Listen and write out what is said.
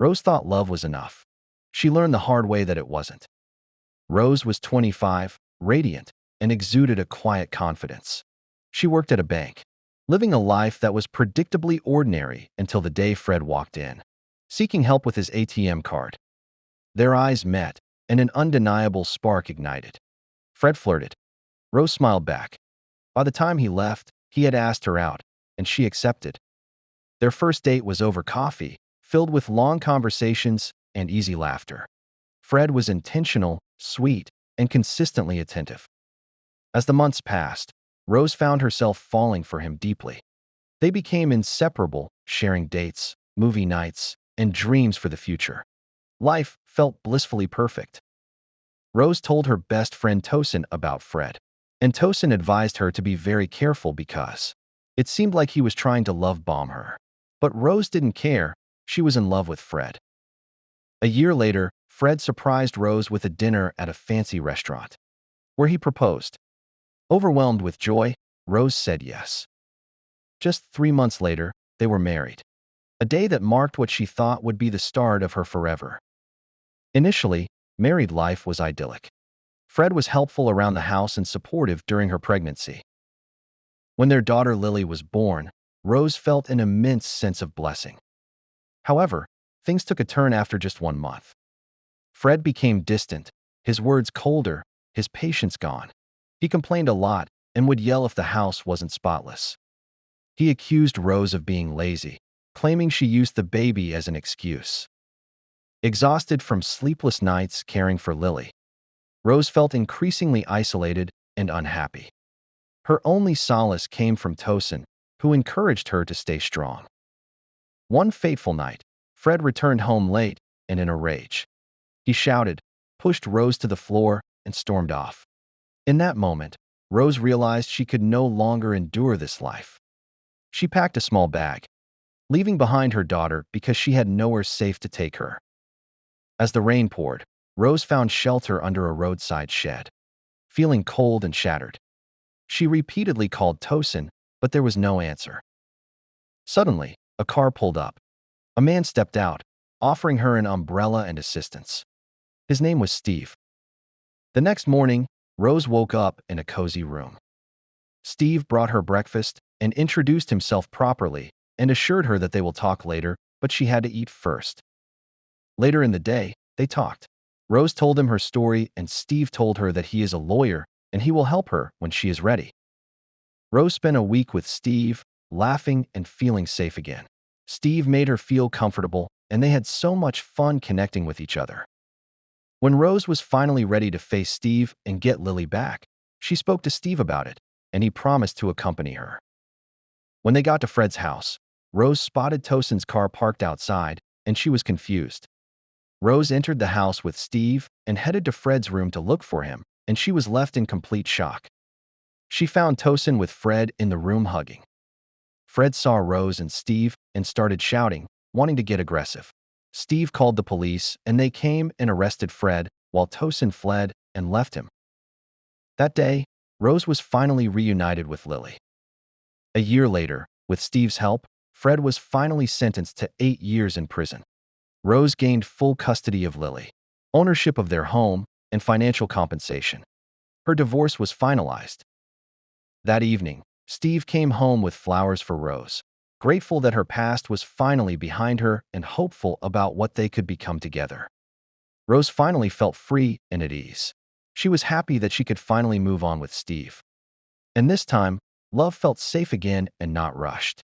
Rose thought love was enough. She learned the hard way that it wasn't. Rose was 25, radiant, and exuded a quiet confidence. She worked at a bank, living a life that was predictably ordinary until the day Fred walked in, seeking help with his ATM card. Their eyes met, and an undeniable spark ignited. Fred flirted. Rose smiled back. By the time he left, he had asked her out, and she accepted. Their first date was over coffee, filled with long conversations and easy laughter. Fred was intentional, sweet, and consistently attentive. As the months passed, Rose found herself falling for him deeply. They became inseparable, sharing dates, movie nights, and dreams for the future. Life felt blissfully perfect. Rose told her best friend Tosin about Fred, and Tosin advised her to be very careful because it seemed like he was trying to love bomb her. But Rose didn't care. She was in love with Fred. A year later, Fred surprised Rose with a dinner at a fancy restaurant, where he proposed. Overwhelmed with joy, Rose said yes. Just 3 months later, they were married, a day that marked what she thought would be the start of her forever. Initially, married life was idyllic. Fred was helpful around the house and supportive during her pregnancy. When their daughter Lily was born, Rose felt an immense sense of blessing. However, things took a turn after just 1 month. Fred became distant, his words colder, his patience gone. He complained a lot and would yell if the house wasn't spotless. He accused Rose of being lazy, claiming she used the baby as an excuse. Exhausted from sleepless nights caring for Lily, Rose felt increasingly isolated and unhappy. Her only solace came from Tosin, who encouraged her to stay strong. One fateful night, Fred returned home late and in a rage. He shouted, pushed Rose to the floor, and stormed off. In that moment, Rose realized she could no longer endure this life. She packed a small bag, leaving behind her daughter because she had nowhere safe to take her. As the rain poured, Rose found shelter under a roadside shed. Feeling cold and shattered, she repeatedly called Tosin, but there was no answer. Suddenly, a car pulled up. A man stepped out, offering her an umbrella and assistance. His name was Steve. The next morning, Rose woke up in a cozy room. Steve brought her breakfast and introduced himself properly and assured her that they will talk later, but she had to eat first. Later in the day, they talked. Rose told him her story and Steve told her that he is a lawyer and he will help her when she is ready. Rose spent a week with Steve, laughing and feeling safe again. Steve made her feel comfortable and they had so much fun connecting with each other. When Rose was finally ready to face Steve and get Lily back, she spoke to Steve about it, and he promised to accompany her. When they got to Fred's house, Rose spotted Tosin's car parked outside, and she was confused. Rose entered the house with Steve and headed to Fred's room to look for him, and she was left in complete shock. She found Tosin with Fred in the room hugging. Fred saw Rose and Steve and started shouting, wanting to get aggressive. Steve called the police, and they came and arrested Fred, while Tosin fled and left him. That day, Rose was finally reunited with Lily. A year later, with Steve's help, Fred was finally sentenced to 8 years in prison. Rose gained full custody of Lily, ownership of their home, and financial compensation. Her divorce was finalized. That evening, Steve came home with flowers for Rose, grateful that her past was finally behind her and hopeful about what they could become together. Rose finally felt free and at ease. She was happy that she could finally move on with Steve. And this time, love felt safe again and not rushed.